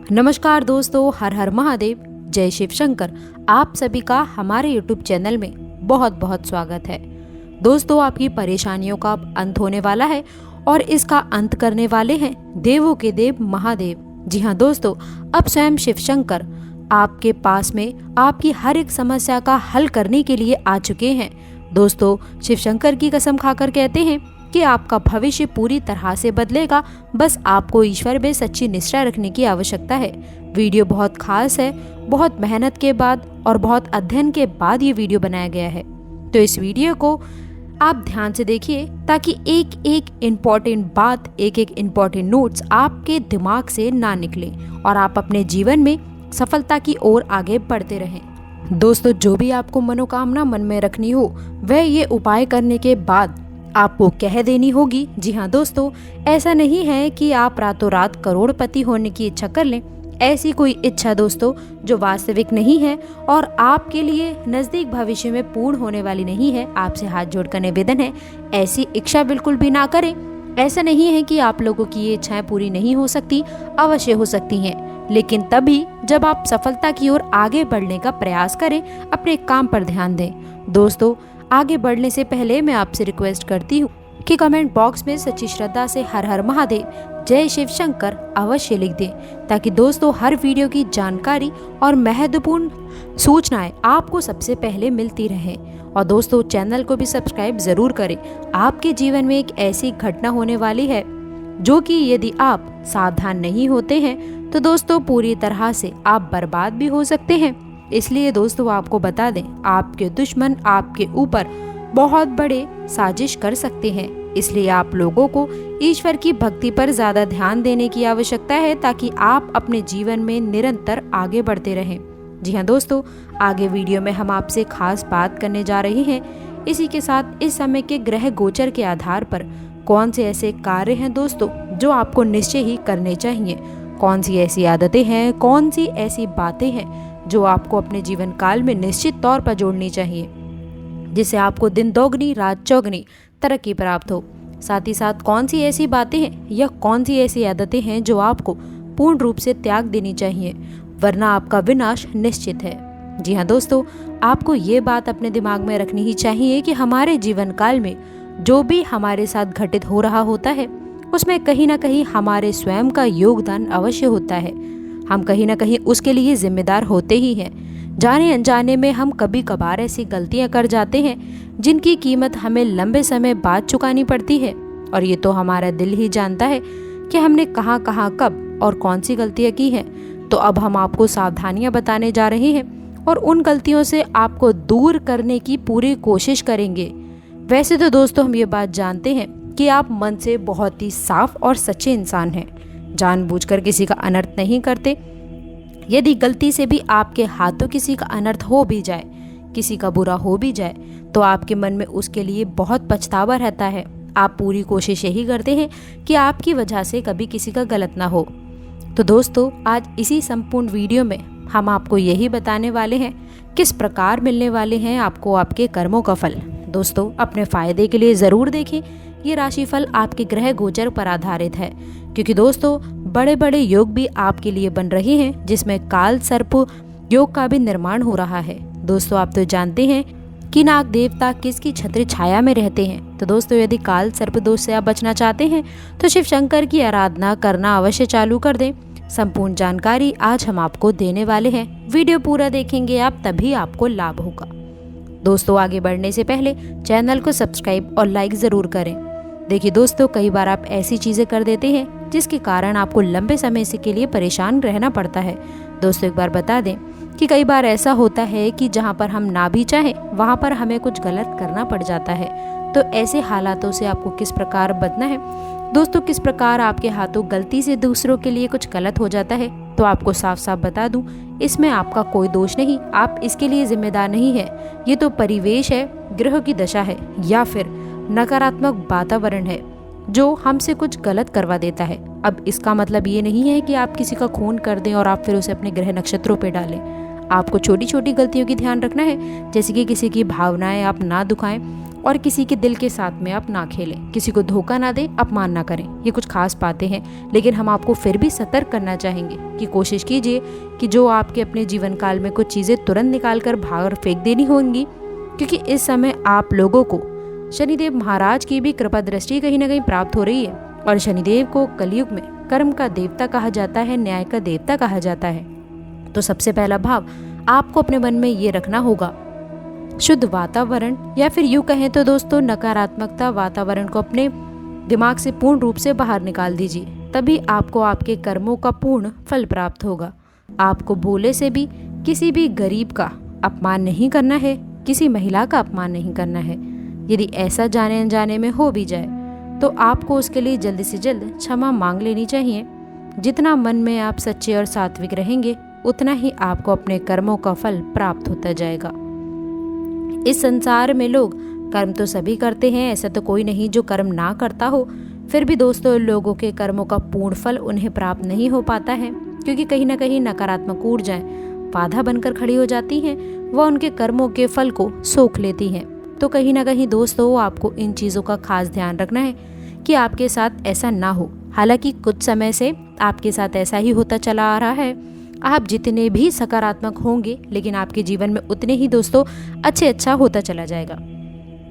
नमस्कार दोस्तों, हर हर महादेव, जय शिव शंकर। आप सभी का हमारे YouTube चैनल में बहुत बहुत स्वागत है। दोस्तों, आपकी परेशानियों का अब अंत होने वाला है और इसका अंत करने वाले हैं देवों के देव महादेव। जी हाँ दोस्तों, अब स्वयं शिव शंकर आपके पास में आपकी हर एक समस्या का हल करने के लिए आ चुके हैं। दोस्तों, शिव शंकर की कसम खाकर कहते हैं कि आपका भविष्य पूरी तरह से बदलेगा। बस आपको ईश्वर में सच्ची निष्ठा रखने की आवश्यकता है। वीडियो बहुत खास है, बहुत मेहनत के बाद और बहुत अध्ययन के बाद ये वीडियो बनाया गया है। तो इस वीडियो को आप ध्यान से देखिए ताकि एक एक इम्पॉर्टेंट बात, एक एक इम्पॉर्टेंट नोट्स आपके दिमाग से ना निकले और आप अपने जीवन में सफलता की ओर आगे बढ़ते रहें। दोस्तों, जो भी आपको मनोकामना मन में रखनी हो वह ये उपाय करने के बाद आपको कह देनी होगी। जी हाँ दोस्तों, ऐसा नहीं है कि आप रातों रात करोड़पति होने की इच्छा कर लें। ऐसी कोई इच्छा दोस्तों जो वास्तविक नहीं है और आपके लिए नज़दीक भविष्य में पूर्ण होने वाली नहीं है। आपसे हाथ जोड़कर निवेदन है, ऐसी इच्छा बिल्कुल भी ना करें। ऐसा नहीं है कि आप लोगों की ये इच्छाएं पूरी नहीं हो सकती, अवश्य हो सकती हैं, लेकिन तभी जब आप सफलता की ओर आगे बढ़ने का प्रयास करें, अपने काम पर ध्यान दें। दोस्तों, आगे बढ़ने से पहले मैं आपसे रिक्वेस्ट करती हूँ कि कमेंट बॉक्स में सच्ची श्रद्धा से हर हर महादेव, जय शिव शंकर अवश्य लिख दें, ताकि दोस्तों हर वीडियो की जानकारी और महत्वपूर्ण सूचनाएं आपको सबसे पहले मिलती रहें। और दोस्तों, चैनल को भी सब्सक्राइब जरूर करें। आपके जीवन में एक ऐसी घटना होने वाली है जो कि यदि आप सावधान नहीं होते हैं तो दोस्तों पूरी तरह से आप बर्बाद भी हो सकते हैं। इसलिए दोस्तों आपको बता दें, आपके दुश्मन आपके ऊपर बहुत बड़े साजिश कर सकते हैं। इसलिए आप लोगों को ईश्वर की भक्ति पर ज्यादा ध्यान देने की आवश्यकता है ताकि आप अपने जीवन में निरंतर आगे बढ़ते रहें। जी हाँ दोस्तों, आगे वीडियो में हम आपसे खास बात करने जा रहे हैं। इसी के साथ इस समय के ग्रह गोचर के आधार पर कौन से ऐसे कार्य हैं दोस्तों जो आपको निश्चय ही करने चाहिए, कौन सी ऐसी आदतें हैं, कौन सी ऐसी बातें हैं जो आपको अपने जीवन काल में निश्चित तौर पर जोड़नी चाहिए, जिससे आपको दिन दोगुनी रात चौगुनी तरक्की प्राप्त हो। साथ ही साथ कौन सी ऐसी बातें हैं या कौन सी ऐसी आदतें हैं जो आपको पूर्ण रूप से त्याग देनी चाहिए, वरना आपका विनाश निश्चित है। जी हाँ दोस्तों, आपको ये बात अपने दिमाग में रखनी ही चाहिए कि हमारे जीवन काल में जो भी हमारे साथ घटित हो रहा होता है उसमें कहीं ना कहीं हमारे स्वयं का योगदान अवश्य होता है। हम कहीं ना कहीं उसके लिए जिम्मेदार होते ही हैं। जाने अनजाने में हम कभी कभार ऐसी गलतियां कर जाते हैं जिनकी कीमत हमें लंबे समय बाद चुकानी पड़ती है, और ये तो हमारा दिल ही जानता है कि हमने कहाँ कहाँ कब और कौन सी गलतियां की हैं। तो अब हम आपको सावधानियां बताने जा रहे हैं और उन गलतियों से आपको दूर करने की पूरी कोशिश करेंगे। वैसे तो दोस्तों हम ये बात जानते हैं कि आप मन से बहुत ही साफ और सच्चे इंसान हैं, जानबूझकर किसी का अनर्थ नहीं करते। यदि गलती से भी आपके हाथों किसी का अनर्थ हो भी जाए, किसी का बुरा हो भी जाए, तो आपके मन में उसके लिए बहुत पछतावा रहता है। आप पूरी कोशिश यही करते हैं कि आपकी वजह से कभी किसी का गलत ना हो। तो दोस्तों, आज इसी संपूर्ण वीडियो में हम आपको यही बताने वाले हैं किस प्रकार मिलने वाले हैं आपको आपके कर्मों का फल। दोस्तों, अपने फायदे के लिए ज़रूर देखें। ये राशिफल आपके ग्रह गोचर पर आधारित है, क्योंकि दोस्तों बड़े बड़े योग भी आपके लिए बन रहे हैं, जिसमें काल सर्प योग का भी निर्माण हो रहा है। दोस्तों, आप तो जानते हैं कि नाग देवता किसकी छत्र छाया में रहते हैं। तो दोस्तों, यदि काल सर्प दोष से आप बचना चाहते हैं तो शिव शंकर की आराधना करना अवश्य चालू कर दें। संपूर्ण जानकारी आज हम आपको देने वाले हैं। वीडियो पूरा देखेंगे आप, तभी आपको लाभ होगा। दोस्तों, आगे बढ़ने से पहले चैनल को सब्सक्राइब और लाइक ज़रूर करें। देखिए दोस्तों, कई बार आप ऐसी चीज़ें कर देते हैं जिसके कारण आपको लंबे समय से के लिए परेशान रहना पड़ता है। दोस्तों, एक बार बता दें कि कई बार ऐसा होता है कि जहां पर हम ना भी चाहें वहां पर हमें कुछ गलत करना पड़ जाता है। तो ऐसे हालातों से आपको किस प्रकार बचना है दोस्तों, किस प्रकार आपके हाथों गलती से दूसरों के लिए कुछ गलत हो जाता है, तो आपको साफ साफ बता दूं, इसमें आपका कोई दोष नहीं, आप इसके लिए जिम्मेदार नहीं है। ये तो परिवेश है, ग्रह की दशा है, या फिर नकारात्मक वातावरण है जो हमसे कुछ गलत करवा देता है। अब इसका मतलब ये नहीं है कि आप किसी का खून कर दें और आप फिर उसे अपने ग्रह नक्षत्रों पे डालें। आपको छोटी छोटी गलतियों की ध्यान रखना है, जैसे कि किसी की भावनाएं आप ना दुखाएं, और किसी के दिल के साथ में आप ना खेलें, किसी को धोखा ना दें, अपमान ना करें। ये कुछ खास बातें हैं, लेकिन हम आपको फिर भी सतर्क करना चाहेंगे कि कोशिश कीजिए कि जो आपके अपने जीवन काल में कुछ चीज़ें तुरंत निकाल कर बाहर फेंक देनी होंगी, क्योंकि इस समय आप लोगों को शनिदेव महाराज की भी कृपा दृष्टि कहीं ना कहीं प्राप्त हो रही है। और शनिदेव को कलयुग में कर्म का देवता कहा जाता है, न्याय का देवता कहा जाता है। तो सबसे पहला भाव आपको अपने मन में ये रखना होगा, शुद्ध वातावरण, या फिर यूँ कहें तो दोस्तों नकारात्मकता वातावरण को अपने दिमाग से पूर्ण रूप से बाहर निकाल दीजिए। तभी आपको आपके कर्मों का पूर्ण फल प्राप्त होगा। आपको भोले से भी किसी भी गरीब का अपमान नहीं करना है, किसी महिला का अपमान नहीं करना है। यदि ऐसा जाने अनजाने में हो भी जाए तो आपको उसके लिए जल्द से जल्द क्षमा मांग लेनी चाहिए। जितना मन में आप सच्चे और सात्विक रहेंगे, उतना ही आपको अपने कर्मों का फल प्राप्त होता जाएगा। इस संसार में लोग कर्म तो सभी करते हैं, ऐसा तो कोई नहीं जो कर्म ना करता हो। फिर भी दोस्तों लोगों के कर्मों का पूर्ण फल उन्हें प्राप्त नहीं हो पाता है, क्योंकि कहीं ना कहीं नकारात्मक ऊर्जाएं बाधा बनकर खड़ी हो जाती हैं, वह उनके कर्मों के फल को सोख लेती हैं। तो कहीं ना कहीं दोस्तों आपको इन चीज़ों का खास ध्यान रखना है कि आपके साथ ऐसा ना हो। हालांकि कुछ समय से आपके साथ ऐसा ही होता चला आ रहा है। आप जितने भी सकारात्मक होंगे, लेकिन आपके जीवन में उतने ही दोस्तों अच्छा होता चला जाएगा।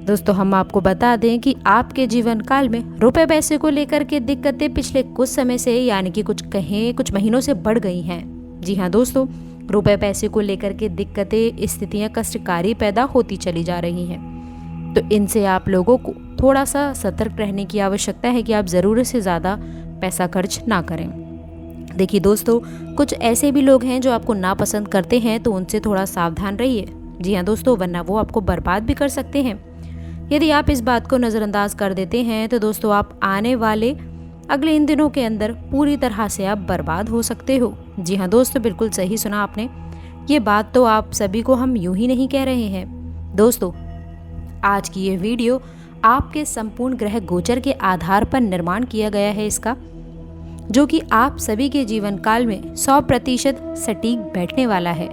दोस्तों हम आपको बता दें कि आपके जीवन काल में रुपए पैसे को लेकर के दिक्कतें पिछले कुछ समय से, यानी कि कुछ महीनों से बढ़ गई हैं। जी हाँ दोस्तों, रुपए पैसे को लेकर के दिक्कतें, स्थितियां कष्टकारी पैदा होती चली जा रही हैं। तो इनसे आप लोगों को थोड़ा सा सतर्क रहने की आवश्यकता है कि आप ज़रूरत से ज़्यादा पैसा खर्च ना करें। देखिए दोस्तों, कुछ ऐसे भी लोग हैं जो आपको नापसंद करते हैं, तो उनसे थोड़ा सावधान रहिए। जी हाँ दोस्तों, वरना वो आपको बर्बाद भी कर सकते हैं। यदि आप इस बात को नज़रअंदाज कर देते हैं तो दोस्तों आप आने वाले अगले इन दिनों के अंदर पूरी तरह से आप बर्बाद हो सकते हो। जी हाँ दोस्तों, बिल्कुल सही सुना आपने। ये बात तो आप सभी को हम यूं ही नहीं कह रहे हैं। दोस्तों आज की ये वीडियो आपके संपूर्ण ग्रह गोचर के आधार पर निर्माण किया गया है इसका, जो कि आप सभी के जीवन काल में 100% सटीक बैठने वाला है।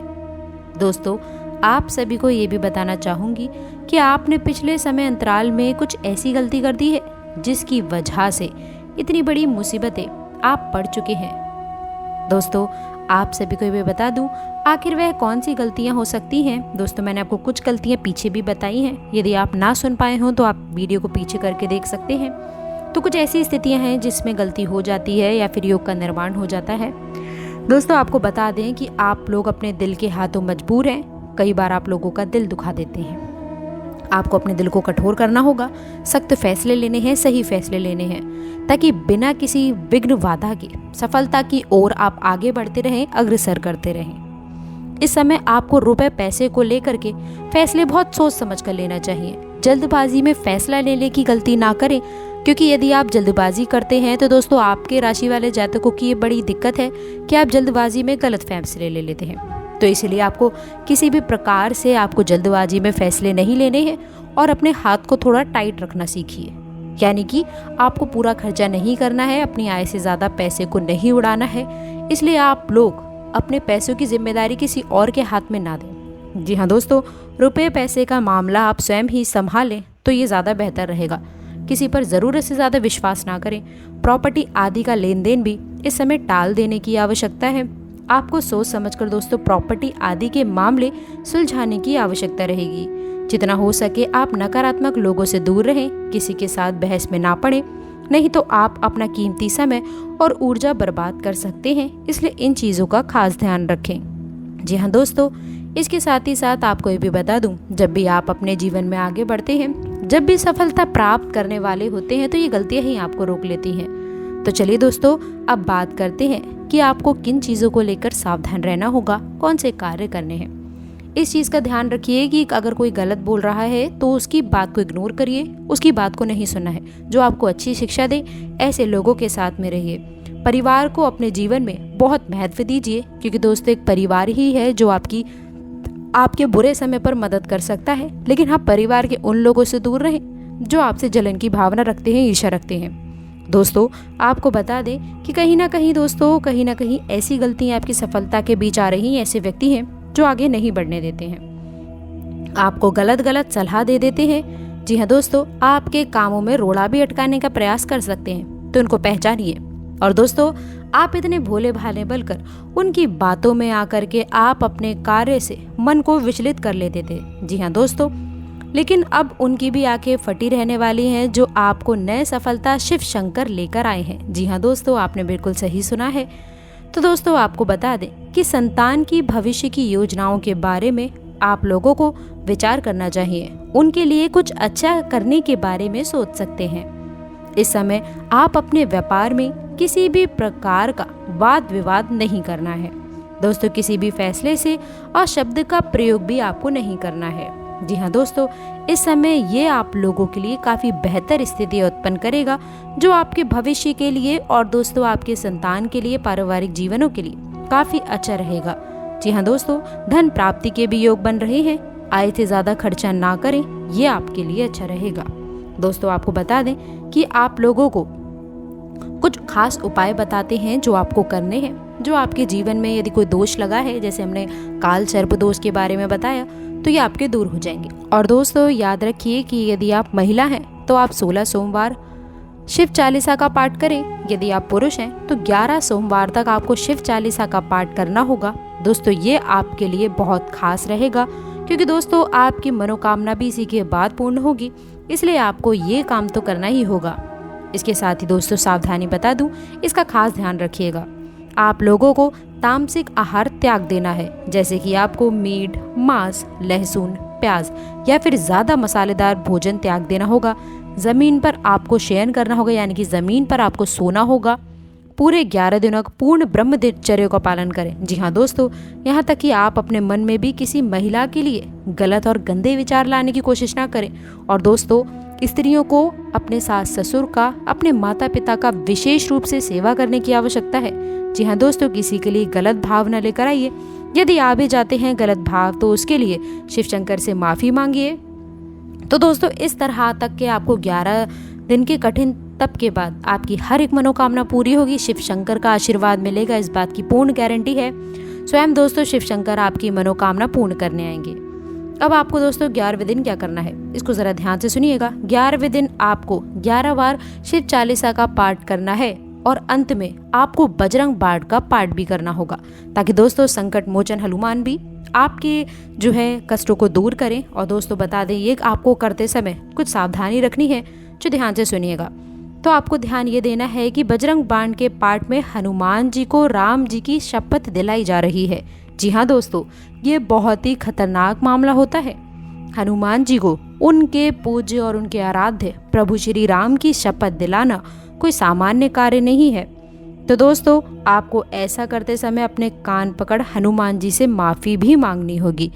दोस्तों आप सभी को ये भी बताना चाहूँगी कि आपने पिछले समय अंतराल में कुछ ऐसी गलती कर दी है जिसकी वजह से इतनी बड़ी मुसीबतें आप पड़ चुके हैं। दोस्तों आप सभी को ये बता दूं, आखिर वह कौन सी गलतियां हो सकती हैं। दोस्तों मैंने आपको कुछ गलतियां पीछे भी बताई हैं, यदि आप ना सुन पाए हो तो आप वीडियो को पीछे करके देख सकते हैं। तो कुछ ऐसी स्थितियां हैं जिसमें गलती हो जाती है या फिर योग का निर्माण हो जाता है। दोस्तों आपको बता दें कि आप लोग अपने दिल के हाथों मजबूर हैं। कई बार आप लोगों का दिल दुखा देते हैं। आपको अपने दिल को कठोर करना होगा, सख्त फैसले लेने हैं, सही फैसले लेने हैं, ताकि बिना किसी विघ्न बाधा के सफलता की ओर आप आगे बढ़ते रहें, अग्रसर करते रहें। इस समय आपको रुपए पैसे को लेकर के फैसले बहुत सोच समझ कर लेना चाहिए। जल्दबाजी में फैसला लेने की गलती ना करें, क्योंकि यदि आप जल्दबाजी करते हैं तो दोस्तों आपके राशि वाले जातकों की ये बड़ी दिक्कत है कि आप जल्दबाजी में गलत फैसले ले लेते हैं। तो इसलिए आपको किसी भी प्रकार से आपको जल्दबाजी में फैसले नहीं लेने हैं और अपने हाथ को थोड़ा टाइट रखना सीखिए। यानी कि आपको पूरा खर्चा नहीं करना है, अपनी आय से ज़्यादा पैसे को नहीं उड़ाना है। इसलिए आप लोग अपने पैसों की जिम्मेदारी किसी और के हाथ में ना दें। जी हाँ दोस्तों, रुपये पैसे का मामला आप स्वयं ही संभालें तो ये ज़्यादा बेहतर रहेगा। किसी पर ज़रूरत से ज़्यादा विश्वास ना करें। प्रॉपर्टी आदि का लेन देन भी इस समय टाल देने की आवश्यकता है। आपको सोच समझकर दोस्तों प्रॉपर्टी आदि के मामले सुलझाने की आवश्यकता रहेगी। जितना हो सके आप नकारात्मक लोगों से दूर रहें, किसी के साथ बहस में ना पड़ें, नहीं तो आप अपना कीमती समय और ऊर्जा बर्बाद कर सकते हैं। इसलिए इन चीज़ों का खास ध्यान रखें। जी हाँ दोस्तों, इसके साथ ही साथ आपको ये भी बता दूं, जब भी आप अपने जीवन में आगे बढ़ते हैं, जब भी सफलता प्राप्त करने वाले होते हैं, तो ये गलतियाँ ही आपको रोक लेती हैं। तो चलिए दोस्तों अब बात करते हैं कि आपको किन चीज़ों को लेकर सावधान रहना होगा, कौन से कार्य करने हैं। इस चीज़ का ध्यान रखिए कि अगर कोई गलत बोल रहा है तो उसकी बात को इग्नोर करिए, उसकी बात को नहीं सुनना है। जो आपको अच्छी शिक्षा दे, ऐसे लोगों के साथ में रहिए। परिवार को अपने जीवन में बहुत महत्व दीजिए, क्योंकि दोस्तों एक परिवार ही है जो आपके बुरे समय पर मदद कर सकता है। लेकिन हाँ, परिवार के उन लोगों से दूर रहें जो आपसे जलन की भावना रखते हैं, ईर्ष्या रखते हैं। दोस्तों आपको बता दें कि कहीं ना कहीं ऐसी गलतियां आपकी सफलता के बीच आ रही हैं। ऐसे व्यक्ति हैं जो आगे नहीं बढ़ने देते हैं, आपको गलत सलाह दे देते हैं, जी हाँ दोस्तों, आपके कामों में रोड़ा भी अटकाने का प्रयास कर सकते हैं, तो उनको पहचानिए। और दोस्तों, आप इतने भोले भाले बनकर उनकी बातों में आकर के आप अपने कार्य से मन को विचलित कर लेते थे। जी हाँ दोस्तों, लेकिन अब उनकी भी आंखें फटी रहने वाली हैं, जो आपको नए सफलता शिव शंकर लेकर आए हैं। जी हाँ दोस्तों, आपने बिल्कुल सही सुना है। तो दोस्तों, आपको बता दें कि संतान की भविष्य की योजनाओं के बारे में आप लोगों को विचार करना चाहिए। उनके लिए कुछ अच्छा करने के बारे में सोच सकते हैं। इस समय आप अपने व्यापार में किसी भी प्रकार का वाद विवाद नहीं करना है। दोस्तों, किसी भी फैसले से अशब्द का प्रयोग भी आपको नहीं करना है। जी हाँ दोस्तों, इस समय ये आप लोगों के लिए काफ़ी बेहतर स्थिति उत्पन्न करेगा, जो आपके भविष्य के लिए और दोस्तों आपके संतान के लिए, पारिवारिक जीवनों के लिए काफ़ी अच्छा रहेगा। जी हाँ दोस्तों, धन प्राप्ति के भी योग बन रहे हैं। आय से ज़्यादा खर्चा ना करें, ये आपके लिए अच्छा रहेगा। दोस्तों, आपको बता दें कि आप लोगों को कुछ खास उपाय बताते हैं जो आपको करने हैं, जो आपके जीवन में यदि कोई दोष लगा है, जैसे हमने काल सर्प दोष के बारे में बताया, तो ये आपके दूर हो जाएंगे। और दोस्तों, याद रखिए कि यदि आप महिला हैं तो आप 16 सोमवार शिव चालीसा का पाठ करें। यदि आप पुरुष हैं तो 11 सोमवार तक आपको शिव चालीसा का पाठ करना होगा। दोस्तों, ये आपके लिए बहुत खास रहेगा, क्योंकि दोस्तों आपकी मनोकामना भी इसी के बाद पूर्ण होगी, इसलिए आपको ये काम तो करना ही होगा। इसके साथ ही दोस्तों, सावधानी बता दूं, इसका खास ध्यान रखिएगा। आप लोगों को तामसिक आहार त्याग देना है, जैसे कि आपको मीट, मांस, लहसुन, प्याज या फिर ज़्यादा मसालेदार भोजन त्याग देना होगा। ज़मीन पर आपको शयन करना होगा, यानी कि ज़मीन पर आपको सोना होगा। पूरे 11 दिनों का पूर्ण ब्रह्मचर्य का पालन करें। जी हाँ दोस्तों, यहाँ तक कि आप अपने मन में भी किसी महिला के लिए गलत और गंदे विचार लाने की कोशिश ना करें। और दोस्तों, स्त्रियों को अपने सास ससुर का, अपने माता पिता का विशेष रूप से सेवा करने की आवश्यकता है। जी हाँ दोस्तों, किसी के लिए गलत भाव न लेकर आइए। यदि आ भी जाते हैं गलत भाव, तो उसके लिए शिव शंकर से माफ़ी मांगिए। तो दोस्तों, इस तरह तक के आपको 11 दिन के कठिन तप के बाद आपकी हर एक मनोकामना पूरी होगी। शिव शंकर का आशीर्वाद मिलेगा, इस बात की पूर्ण गारंटी है। स्वयं दोस्तों शिव शंकर आपकी मनोकामना पूर्ण करने आएंगे। अब आपको दोस्तों 11वें दिन क्या करना है, इसको ज़रा ध्यान से सुनिएगा। 11वें दिन आपको 11 बार शिव चालीसा का पाठ करना है, और अंत में आपको बजरंग बाण का पाठ भी करना होगा, ताकि दोस्तों संकट मोचन हनुमान भी आपके जो है कष्टों को दूर करें। और दोस्तों, बता दें, ये आपको करते समय कुछ सावधानी रखनी है, जो ध्यान से सुनिएगा। तो आपको ध्यान ये देना है कि बजरंग बाण के पाठ में हनुमान जी को राम जी की शपथ दिलाई जा रही है। जी हाँ दोस्तों, ये बहुत ही खतरनाक मामला होता है। हनुमान जी को उनके पूज्य और उनके आराध्य प्रभु श्री राम की शपथ दिलाना कोई सामान्य कार्य नहीं है। तो दोस्तों, आपको ऐसा करते समय अपने कान पकड़ हनुमान जी से माफ़ी भी मांगनी होगी।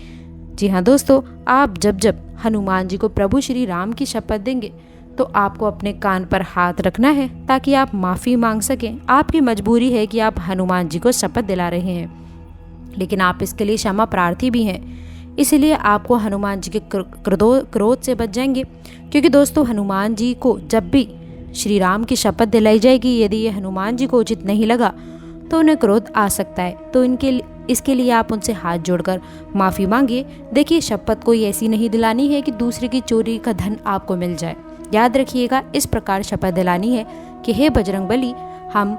जी हाँ दोस्तों, आप जब जब हनुमान जी को प्रभु श्री राम की शपथ देंगे, तो आपको अपने कान पर हाथ रखना है, ताकि आप माफ़ी मांग सकें। आपकी मजबूरी है कि आप हनुमान जी को शपथ दिला रहे हैं, लेकिन आप इसके लिए क्षमा प्रार्थी भी हैं, इसलिए आपको हनुमान जी के क्रोध से बच जाएंगे। क्योंकि दोस्तों, हनुमान जी को जब भी श्री राम की शपथ दिलाई जाएगी, यदि ये हनुमान जी को उचित नहीं लगा, तो उन्हें क्रोध आ सकता है। तो इसके लिए आप उनसे हाथ जोड़कर माफ़ी मांगिए। देखिए, शपथ कोई ऐसी नहीं दिलानी है कि दूसरे की चोरी का धन आपको मिल जाए। याद रखिएगा, इस प्रकार शपथ दिलानी है कि हे बजरंगबली, हम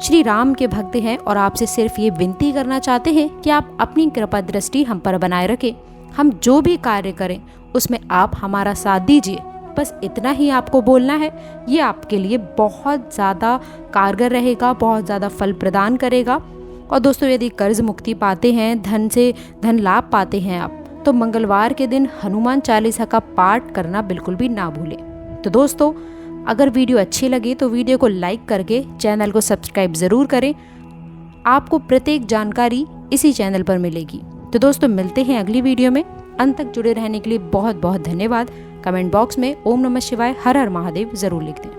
श्री राम के भक्त हैं और आपसे सिर्फ ये विनती करना चाहते हैं कि आप अपनी कृपा दृष्टि हम पर बनाए रखें। हम जो भी कार्य करें उसमें आप हमारा साथ दीजिए। बस इतना ही आपको बोलना है। ये आपके लिए बहुत ज़्यादा कारगर रहेगा, बहुत ज़्यादा फल प्रदान करेगा। और दोस्तों, यदि कर्ज मुक्ति पाते हैं, धन लाभ पाते हैं आप, तो मंगलवार के दिन हनुमान चालीसा का पाठ करना बिल्कुल भी ना भूलें। तो दोस्तों, अगर वीडियो अच्छी लगी तो वीडियो को लाइक करके चैनल को सब्सक्राइब ज़रूर करें। आपको प्रत्येक जानकारी इसी चैनल पर मिलेगी। तो दोस्तों, मिलते हैं अगली वीडियो में। अंत तक जुड़े रहने के लिए बहुत बहुत धन्यवाद। कमेंट बॉक्स में ओम नमः शिवाय, हर हर महादेव ज़रूर लिख दें।